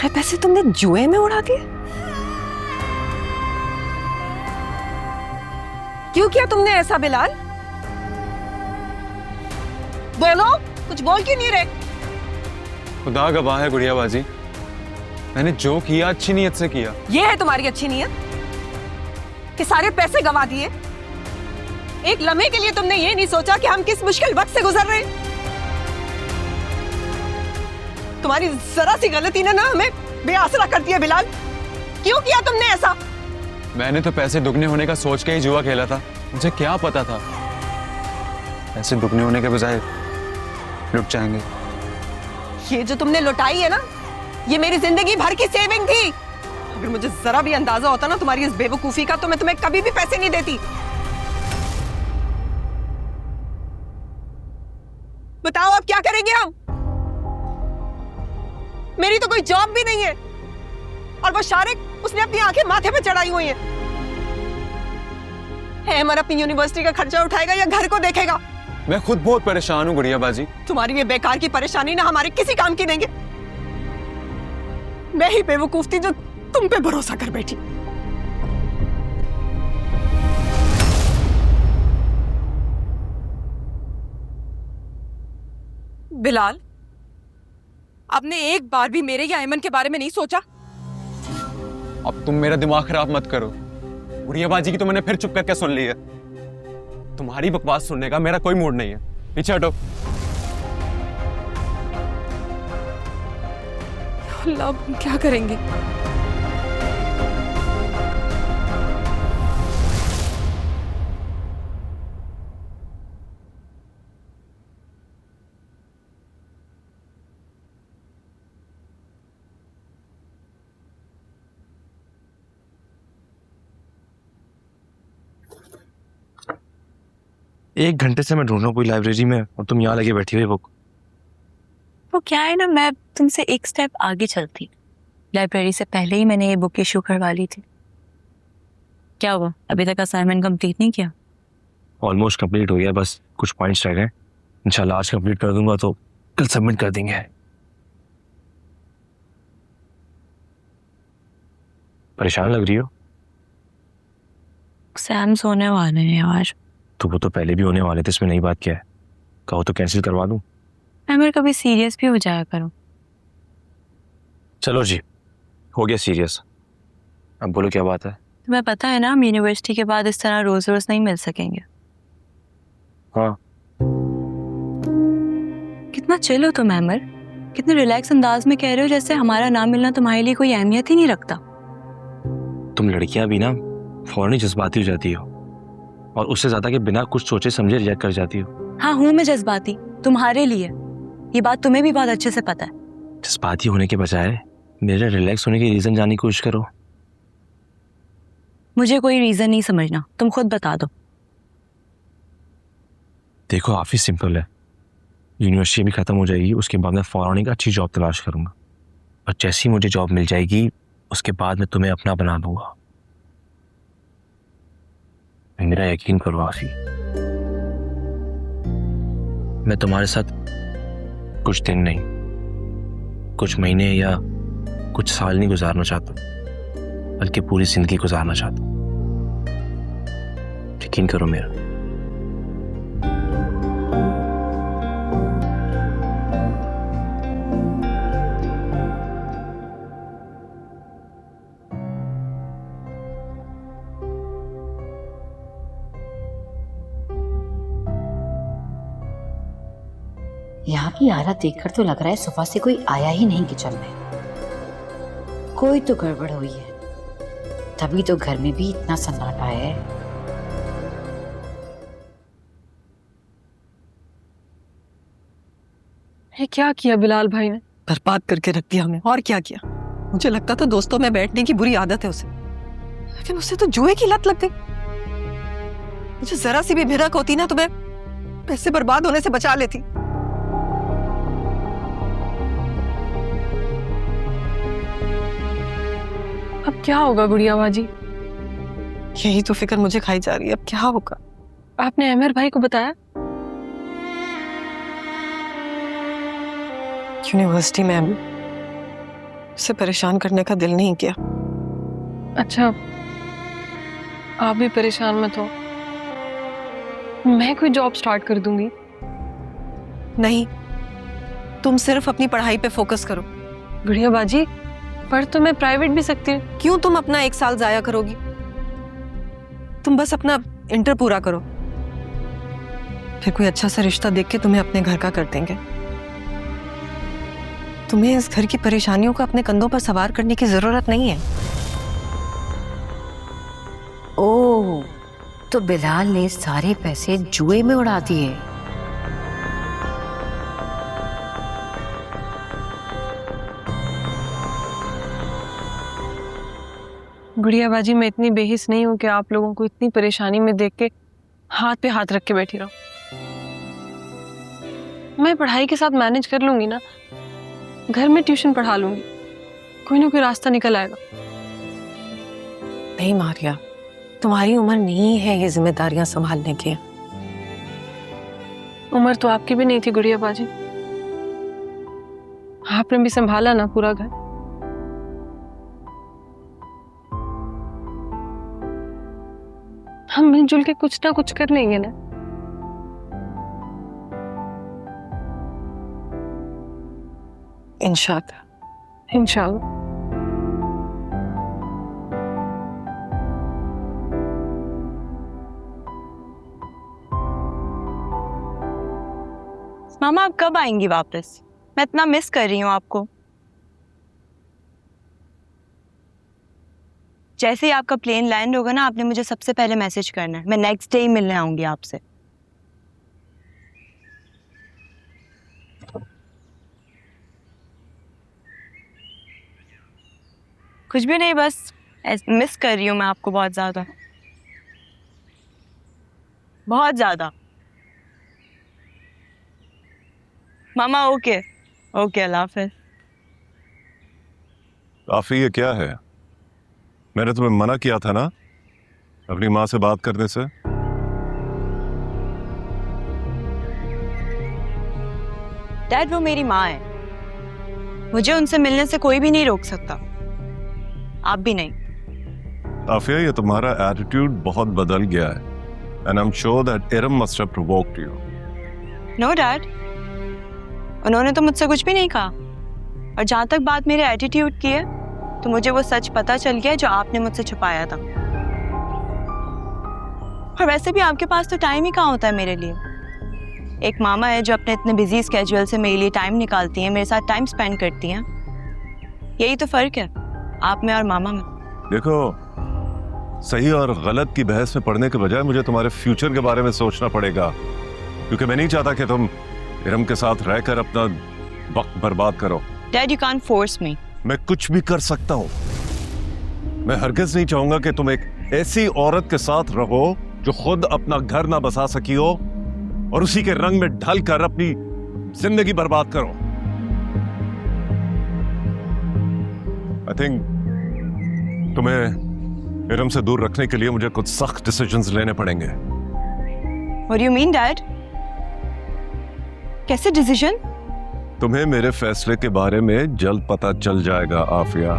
सारे पैसे तुमने जुए में उड़ा दिए? क्यों किया तुमने ऐसा बिलाल? बोलो, कुछ बोल क्यों नहीं रहे? खुदा गवाह है गुड़िया बाजी, मैंने जो किया अच्छी नीयत से किया। ये है तुम्हारी अच्छी नीयत कि सारे पैसे गंवा दिए? एक लम्हे के लिए तुमने ये नहीं सोचा कि हम किस मुश्किल वक्त से गुजर रहे हैं? तुम्हारी जरा सी गलती ने ना हमें बेआसरा कर दिया बिलाल। क्यों किया तुमने ऐसा? मैंने तो पैसे दुगने होने का सोच के ही जुआ खेला था, मुझे क्या पता था पैसे दुगने होने के बजाय लुट जाएंगे। ये जो तुमने लुटाई है ना, ये मेरी जिंदगी भर की सेविंग थी। अगर मुझे जरा भी अंदाजा होता ना तुम्हारी इस बेवकूफी का, तो मैं तुम्हें कभी भी पैसे नहीं देती। बताओ अब क्या करेंगे हम? मेरी तो कोई जॉब भी नहीं है, और वो शारिक, उसने अपनी आंखें माथे पे चढ़ाई हुई हैं। अमर अपनी यूनिवर्सिटी का खर्चा उठाएगा या घर को देखेगा? मैं खुद बहुत परेशान हूँ गुड़िया बाजी। तुम्हारी ये बेकार की परेशानी ना हमारे किसी काम की नहीं है। मैं ही बेवकूफ थी जो तुम पे भरोसा कर बैठी। बिलाल, आपने एक बार भी मेरे या अयमन के बारे में नहीं सोचा? अब तुम मेरा दिमाग खराब मत करो। गुड़िया बाजी की तो मैंने फिर चुप करके सुन ली है। तुम्हारी बकवास सुनने का मेरा कोई मूड नहीं है, पीछे हटो। अल्लाह, अब हम क्या करेंगे? एक घंटे से मैं ढूंढ रहा हूँ पूरी लाइब्रेरी में, और तुम यहाँ लगे बैठी हुई बुक। वो क्या है ना, मैं तुमसे एक स्टेप आगे चलती। लाइब्रेरी से पहले ही मैंने ये बुक इशू करवा ली थी। क्या हुआ, अभी तक असाइनमेंट कंप्लीट नहीं किया? ऑलमोस्ट कंप्लीट हो गया, बस कुछ पॉइंट्स रह गए। इंशाल्लाह आज कंप्लीट कर दूंगा तो कल सबमिट कर देंगे। परेशान लग रही हो? एग्जाम्स होने वाले हैं यार। तो वो तो पहले भी होने वाले थे, इसमें नई बात क्या है? कहो तो कैंसिल करवा दूं। अगर कभी सीरियस भी हो जाया करो। चलो जी, हो गया सीरियस। अब बोलो क्या बात है? तुम्हें पता है ना, हम यूनिवर्सिटी के बाद इस तरह रोज रोज नहीं मिल सकेंगे। हाँ। कितना चिल हो तुम अमर, कितने रिलैक्स अंदाज में कह रहे हो जैसे हमारा नाम मिलना तुम्हारे लिए कोई अहमियत ही नहीं रखता। तुम लड़कियां भी ना फौरन ही जज्बाती हो जाती हो, और उससे ज्यादा कि बिना कुछ सोचे समझे रिएक्ट कर जाती हो। हाँ, हूं मैं जज्बाती तुम्हारे लिए, ये बात तुम्हें भी बहुत अच्छे से पता है। जज्बाती होने के बजाय मेरे रिलैक्स होने की रीजन जानने की कोशिश करो। मुझे कोई रीजन नहीं समझना, तुम खुद बता दो। देखो काफी सिंपल है, यूनिवर्सिटी भी खत्म हो जाएगी, उसके बाद मैं फौरन एक अच्छी जॉब तलाश करूंगा, और जैसी मुझे जॉब मिल जाएगी उसके बाद मैं तुम्हें अपना बना लूंगा। मेरा यकीन करो आफी, मैं तुम्हारे साथ कुछ दिन नहीं, कुछ महीने या कुछ साल नहीं गुजारना चाहता, बल्कि पूरी जिंदगी गुजारना चाहता हूं। यकीन करो मेरा। यहाँ की हालत देखकर तो लग रहा है सुबह से कोई आया ही नहीं किचन में। कोई तो गड़बड़ हुई है, तभी तो घर में भी इतना सन्नाटा है। ये क्या किया बिलाल भाई ने? बर्बाद करके रख दिया हमें। और क्या किया? मुझे लगता था दोस्तों में बैठने की बुरी आदत है उसे, लेकिन उसे तो जुए की लत लग गई। मुझे जरा सी भी भिड़क होती ना तो मैं पैसे बर्बाद होने से बचा लेती। अब क्या होगा गुड़िया बाजी? यही तो फिक्र मुझे खाई जा रही है। अब क्या होगा? आपने अमर भाई को बताया? यूनिवर्सिटी में उसे परेशान करने का दिल नहीं किया। अच्छा, आप भी परेशान मत हो, मैं कोई जॉब स्टार्ट कर दूंगी। नहीं, तुम सिर्फ अपनी पढ़ाई पे फोकस करो। गुड़िया बाजी, पढ़ तो मैं प्राइवेट भी सकती हूँ। क्यों तुम अपना 1 साल जाया करोगी? तुम बस अपना इंटर पूरा करो, फिर कोई अच्छा सा रिश्ता देख के तुम्हें अपने घर का कर देंगे। तुम्हें इस घर की परेशानियों को अपने कंधों पर सवार करने की जरूरत नहीं है। ओह, तो बिलाल ने सारे पैसे जुए में उड़ा दिए। गुड़िया बाजी, मैं इतनी बेहिस नहीं हूँ कि आप लोगों को इतनी परेशानी में देख के हाथ पे हाथ रख के बैठी रहूं। मैं पढ़ाई के साथ मैनेज कर लूंगी ना, घर में ट्यूशन पढ़ा लूंगी, कोई ना कोई रास्ता निकल आएगा। नहीं मारिया, तुम्हारी उम्र नहीं है ये जिम्मेदारियां संभालने की। उम्र तो आपकी भी नहीं थी गुड़िया बाजी, आपने भी संभाला ना पूरा घर। हम मिलजुल के कुछ ना कुछ कर लेंगे ना। इंशाअल्लाह। इंशाल्लाह। मामा, आप कब आएंगी वापस? मैं इतना मिस कर रही हूँ आपको। जैसे ही आपका प्लेन लैंड होगा ना, आपने मुझे सबसे पहले मैसेज करना है। मैं नेक्स्ट डे ही मिलने आऊंगी आपसे। कुछ भी नहीं, बस मिस कर रही हूँ मैं आपको बहुत ज्यादा, बहुत ज्यादा। मामा ओके ओके, अल्लाह हाफिज़। काफी, ये क्या है? मैंने तुम्हें मना किया था ना अपनी माँ से बात करने से। डैड, वो मेरी माँ है, मुझे उनसे मिलने से कोई भी नहीं रोक सकता, आप भी नहीं। आफिया, ये तुम्हारा एटीट्यूड बहुत बदल गया है, and I am sure that Iram must have provoked you. No dad, उन्होंने तो मुझसे कुछ भी नहीं कहा, और जहां तक बात मेरे एटीट्यूड की है, तो मुझे वो सच पता चल गया जो आपने मुझसे छुपाया था। और वैसे भी आपके पास तो टाइम ही कहाँ होता है मेरे लिए। एक मामा है जो अपने इतने बिजी स्केड्यूल से मेरे लिए टाइम निकालती हैं, मेरे साथ टाइम स्पेंड करती हैं। यही तो फर्क है आप में और मामा में। देखो, सही और गलत की बहस में पड़ने के बजाय मुझे तुम्हारे फ्यूचर के बारे में सोचना पड़ेगा, क्योंकि मैं नहीं चाहता कि तुम इरम के साथ रहकर अपना वक्त बर्बाद करो। Dad, you can't force me. मैं कुछ भी कर सकता हूं। मैं हरगिज नहीं चाहूंगा कि तुम एक ऐसी औरत के साथ रहो जो खुद अपना घर ना बसा सकी हो और उसी के रंग में ढल कर अपनी जिंदगी बर्बाद करो। आई थिंक तुम्हें इरम से दूर रखने के लिए मुझे कुछ सख्त डिसीजंस लेने पड़ेंगे। What do you mean, Dad? कैसे डिसीजन? तुम्हें मेरे फैसले के बारे में जल्द पता चल जाएगा आफिया।